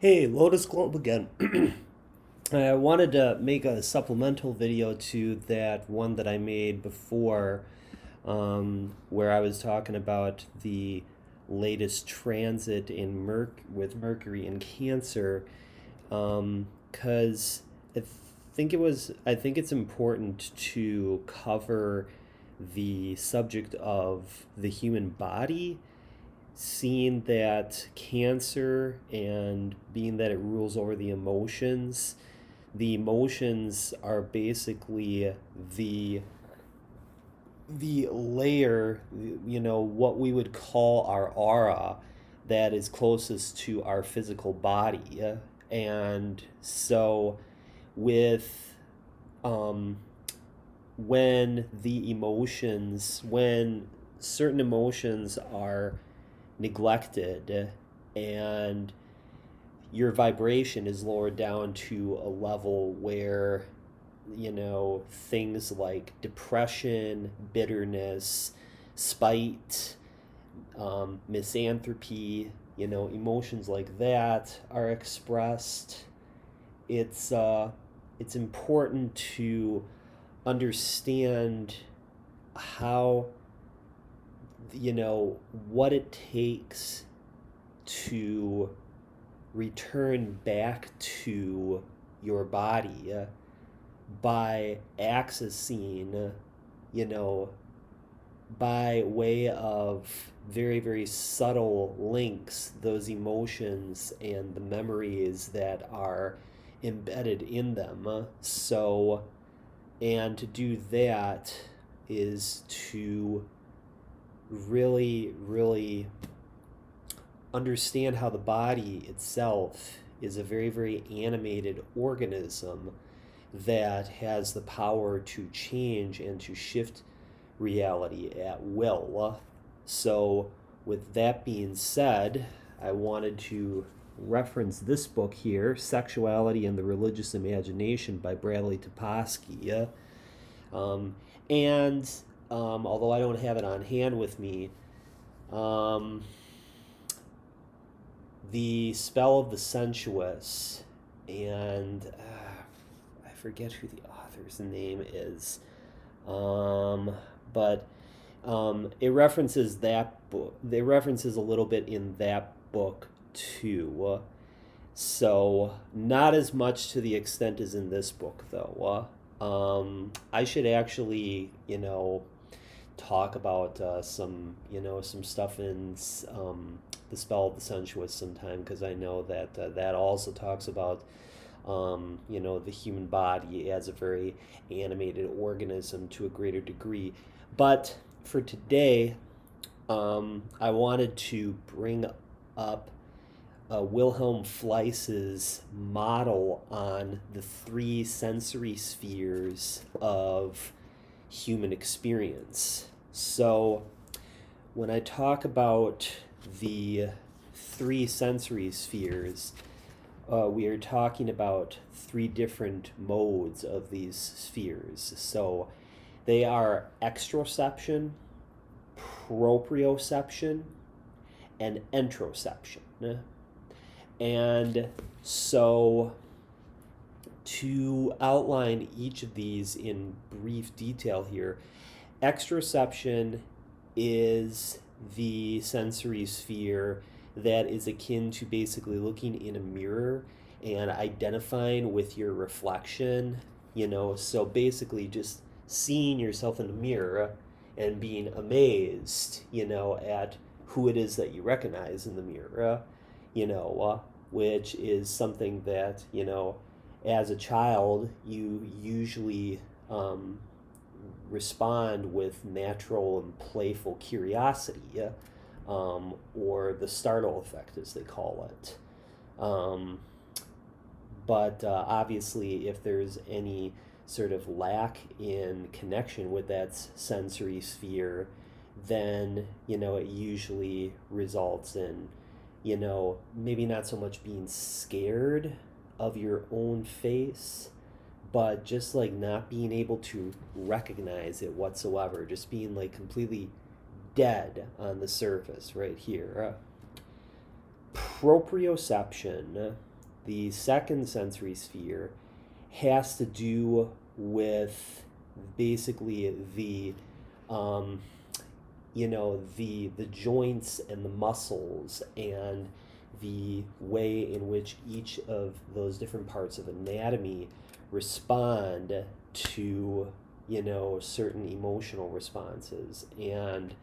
Hey, Lotus Globe again. I wanted to make a supplemental video to that one that I made before, where I was talking about the latest transit in with Mercury in Cancer, because I think it's important to cover the subject of the human body, seeing that Cancer and being that it rules over the emotions are basically the layer, what we would call our aura that is closest to our physical body. And so with um when certain emotions are neglected and your vibration is lowered down to a level where things like depression, bitterness, spite, misanthropy, emotions like that are expressed. It's important to understand how, what it takes to return back to your body by accessing, you know, by way of very, very subtle links, those emotions and the memories that are embedded in them. And to do that is to really, really understand how the body itself is a very, very animated organism that has the power to change and to shift reality at will. So, with that being said, I wanted to reference this book here, Sexuality and the Religious Imagination by Bradley Toposky. And although I don't have it on hand with me, um, The Spell of the Sensuous, and I forget who the author's name is, but it references that book. It references a little bit in that book too. So not as much to the extent as in this book, though. I should actually, talk about some stuff in the Spell of the Sensuous sometime, because I know that that also talks about the human body as a very animated organism to a greater degree. But for today, I wanted to bring up Wilhelm Fliess's model on the three sensory spheres of human experience. So, when I talk about the three sensory spheres, we are talking about three different modes of these spheres. So, they are extroception, proprioception, and enteroception. And so, to outline each of these in brief detail here, extroception is the sensory sphere that is akin to basically looking in a mirror and identifying with your reflection, so basically just seeing yourself in the mirror and being amazed, at who it is that you recognize in the mirror, which is something that, as a child, you usually respond with natural and playful curiosity, or the startle effect, as they call it. But obviously, if there's any sort of lack in connection with that sensory sphere, then, it usually results in, maybe not so much being scared of your own face, but just like not being able to recognize it whatsoever, just being like completely dead on the surface right here. Proprioception the second sensory sphere has to do with basically um, the joints and the muscles and the way in which each of those different parts of anatomy respond to certain emotional responses, and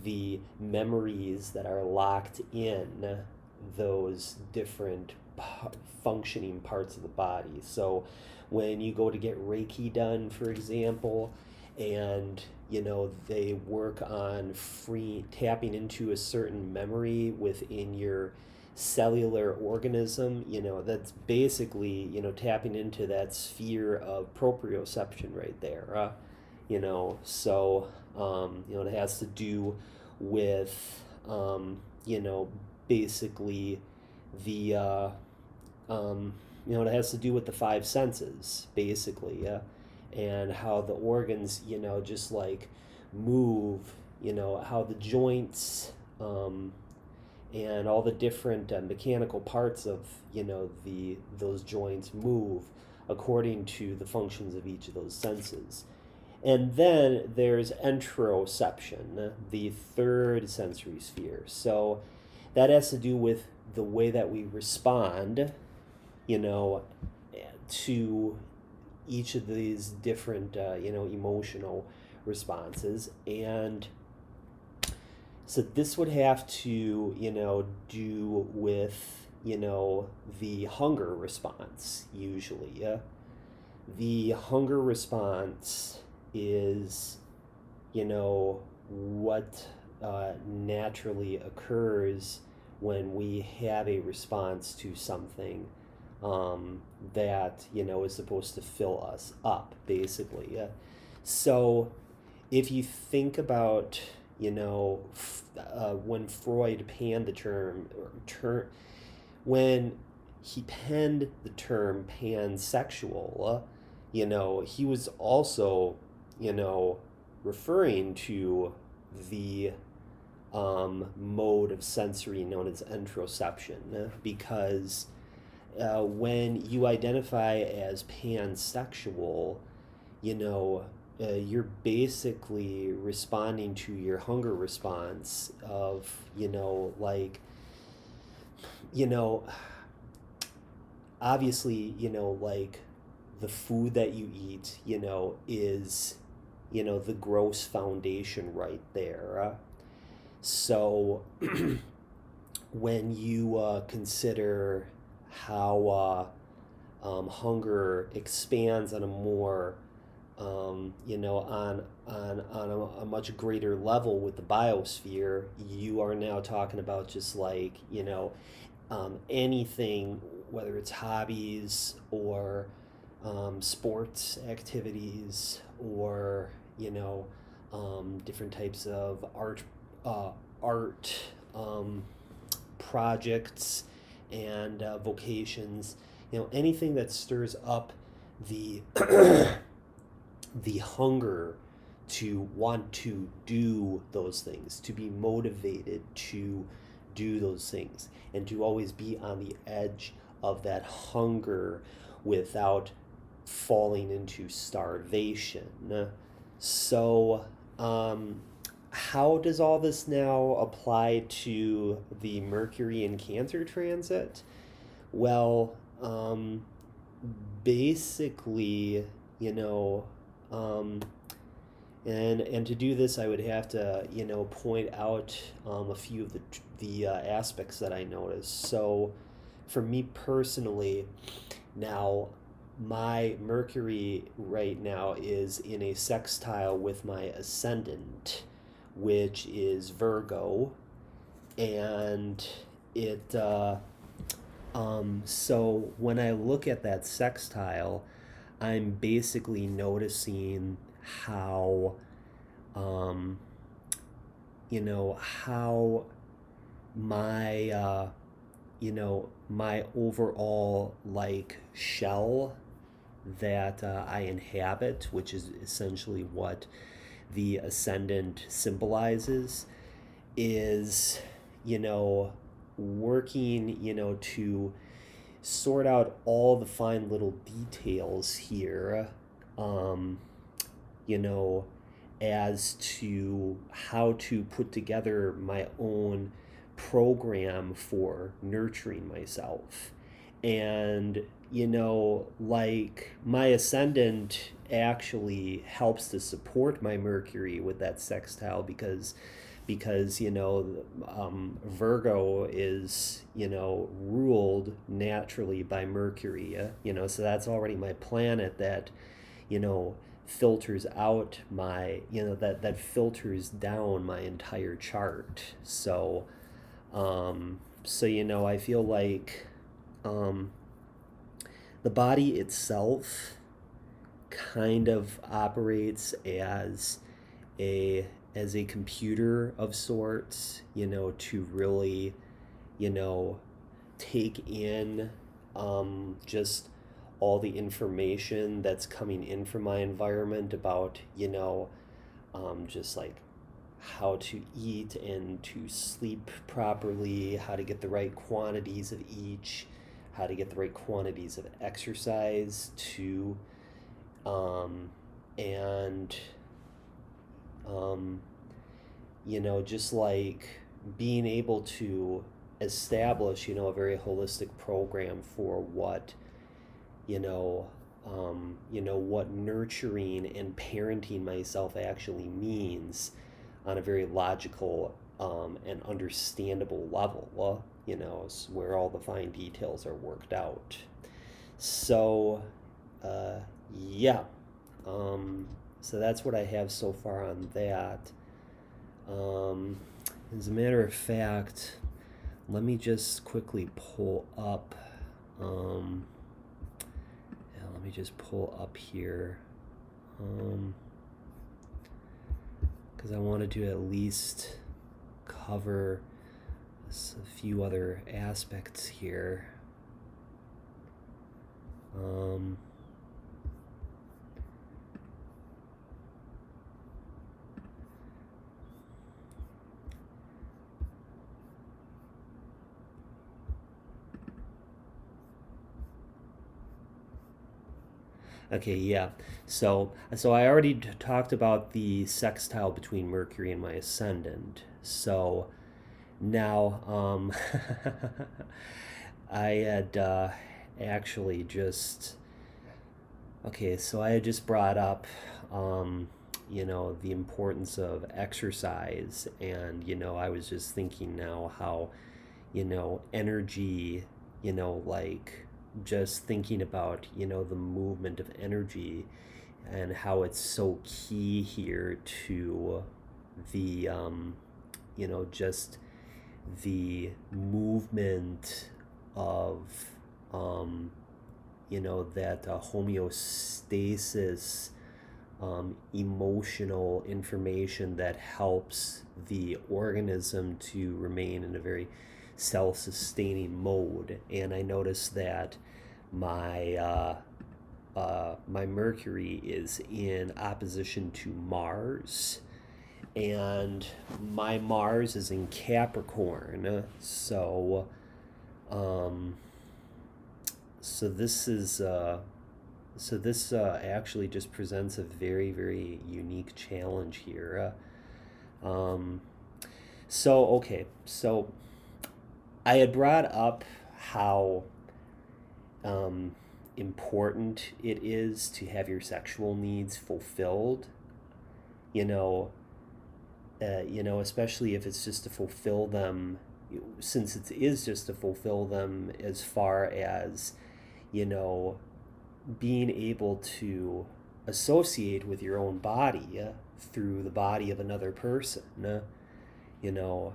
the memories that are locked in those different functioning parts of the body. So when you go to get Reiki done, for example, and they work on free tapping into a certain memory within your cellular organism, that's basically tapping into that sphere of proprioception right there. So it has to do with basically the it has to do with the five senses, basically, and how the organs, just like move, how the joints and all the different mechanical parts of, those joints move according to the functions of each of those senses. And then there's enteroception, the third sensory sphere. So that has to do with the way that we respond, to each of these different, emotional responses. And so this would have to, do with, the hunger response, usually. The hunger response is, what naturally occurs when we have a response to something that is supposed to fill us up, basically. So if you think about when Freud panned the term when he penned the term pansexual, he was also referring to the mode of sensory known as enteroception, because when you identify as pansexual, you're basically responding to your hunger response of, obviously, like the food that you eat, is, the gross foundation right there. So when you consider how hunger expands on a more on a much greater level with the biosphere, you are now talking about just like anything, whether it's hobbies or sports activities, or different types of art projects and vocations, anything that stirs up the the hunger to want to do those things, to be motivated to do those things, and to always be on the edge of that hunger without falling into starvation. So how does all this now apply to the Mercury and Cancer transit? Well, basically, and to do this, I would have to, point out a few of the aspects that I noticed. So, for me personally, now my Mercury right now is in a sextile with my ascendant, which is Virgo, and it so when I look at that sextile, I'm basically noticing how how my my overall like shell that I inhabit, which is essentially what the ascendant symbolizes, is working to sort out all the fine little details here, um, you know, as to how to put together my own program for nurturing myself. And, like my ascendant actually helps to support my Mercury with that sextile because Virgo is ruled naturally by Mercury. So that's already my planet that you know filters out my that filters down my entire chart. So I feel like um, the body itself kind of operates as a computer of sorts, to really, you know, take in just all the information that's coming in from my environment about, just like how to eat and to sleep properly, how to get the right quantities of each, how to get the right quantities of exercise to, and um, just like being able to establish, a very holistic program for what nurturing and parenting myself actually means on a very logical and understandable level, where all the fine details are worked out. So, yeah. Um, so that's what I have so far on that. Um, as a matter of fact, let me just quickly pull up. Let me just pull up here. Because I wanted to at least cover a few other aspects here. Okay, yeah. So I already talked about the sextile between Mercury and my ascendant. So now, I had actually just okay. So I had just brought up, the importance of exercise, and I was just thinking now how, energy, like just thinking about, the movement of energy and how it's so key here to the, just the movement of, that homeostasis, emotional information that helps the organism to remain in a very self-sustaining mode. And I noticed that my Mercury is in opposition to Mars, and my Mars is in Capricorn. Um, so this is this actually just presents a very, very unique challenge here. Um, so I had brought up how um, important it is to have your sexual needs fulfilled. You know, especially if it's just to fulfill them, since it is just to fulfill them as far as, you know, being able to associate with your own body through the body of another person, you know,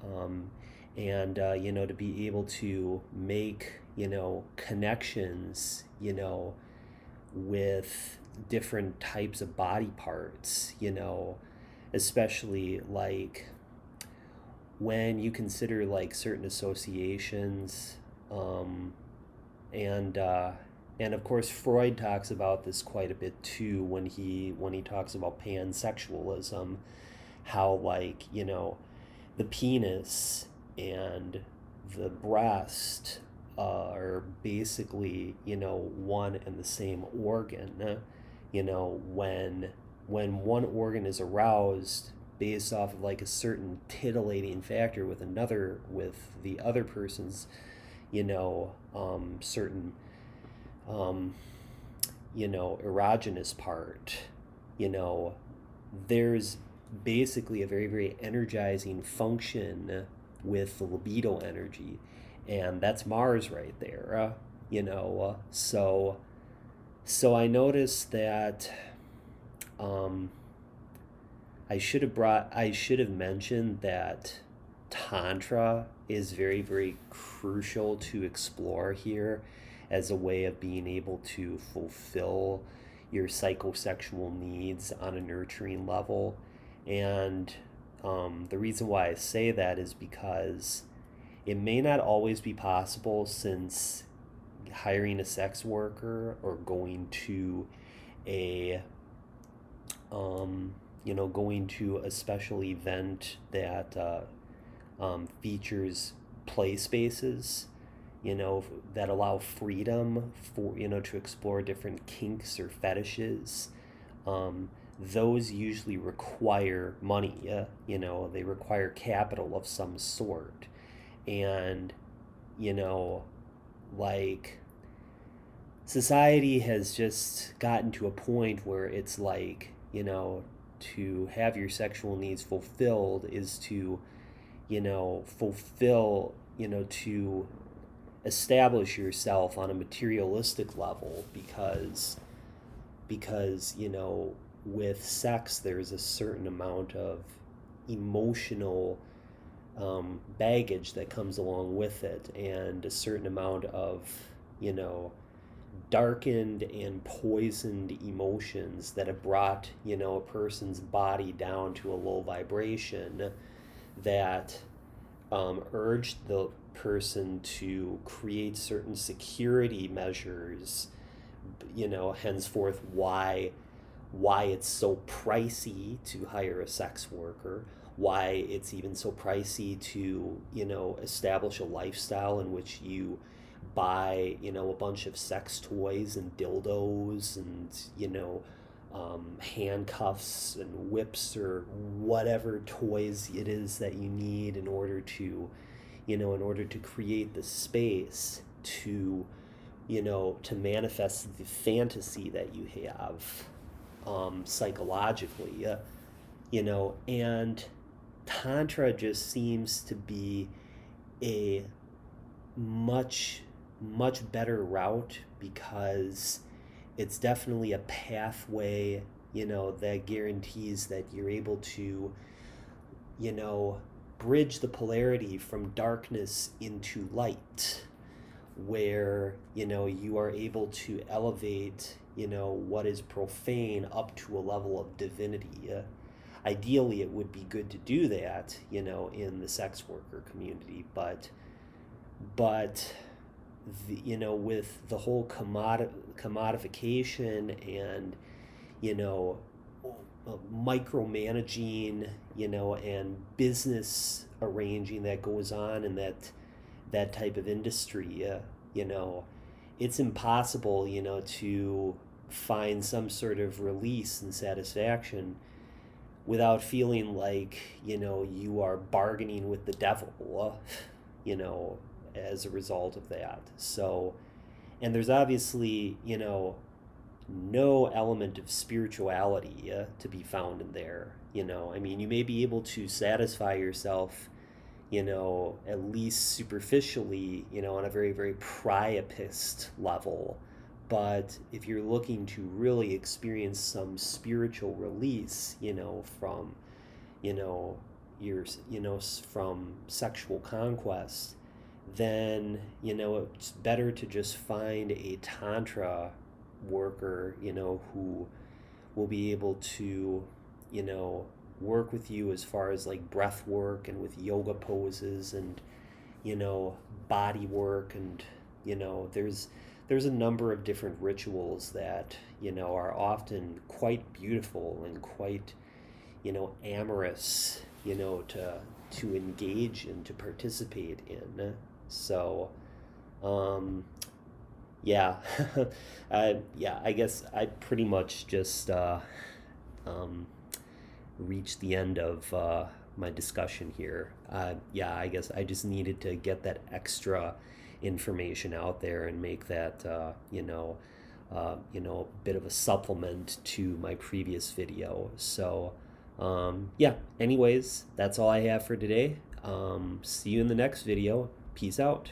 um, and, to be able to make, connections, with different types of body parts, especially like when you consider like certain associations, and of course Freud talks about this quite a bit too when he talks about pansexualism, how like the penis and the breast, are basically, one and the same organ. When one organ is aroused based off of like a certain titillating factor with the other person's, certain, erogenous part, there's basically a very, very energizing function with the libido energy. And that's Mars right there, so I noticed that I should have mentioned that Tantra is very, very crucial to explore here as a way of being able to fulfill your psychosexual needs on a nurturing level. And the reason why I say that is because it may not always be possible, since hiring a sex worker or going to a going to a special event that features play spaces, that allow freedom for, to explore different kinks or fetishes. Those usually require money, they require capital of some sort. And, like, society has just gotten to a point where it's like, to have your sexual needs fulfilled is to, to establish yourself on a materialistic level, because with sex there's a certain amount of emotional baggage that comes along with it, and a certain amount of darkened and poisoned emotions that have brought a person's body down to a low vibration, that urged the person to create certain security measures, henceforth why it's so pricey to hire a sex worker, why it's even so pricey to establish a lifestyle in which you buy a bunch of sex toys and dildos and handcuffs and whips or whatever toys it is that you need in order to create the space to to manifest the fantasy that you have psychologically, and Tantra just seems to be a much better route, because it's definitely a pathway that guarantees that you're able to bridge the polarity from darkness into light, where you are able to elevate what is profane up to a level of divinity. Ideally it would be good to do that in the sex worker community, but with the whole commodification and micromanaging and business arranging that goes on in that type of industry, it's impossible to find some sort of release and satisfaction without feeling like you are bargaining with the devil, as a result of that. So, and there's obviously no element of spirituality to be found in there. I mean, you may be able to satisfy yourself at least superficially on a very, very priapist level, but if you're looking to really experience some spiritual release from your from sexual conquest, then it's better to just find a Tantra worker who will be able to work with you as far as like breath work and with yoga poses and body work, and there's a number of different rituals that are often quite beautiful and quite amorous to engage and to participate in. So Yeah, yeah, I guess I pretty much just um, reached the end of my discussion here. Yeah, I guess I just needed to get that extra information out there and make that, a bit of a supplement to my previous video. So, yeah, anyways, that's all I have for today. See you in the next video. Peace out.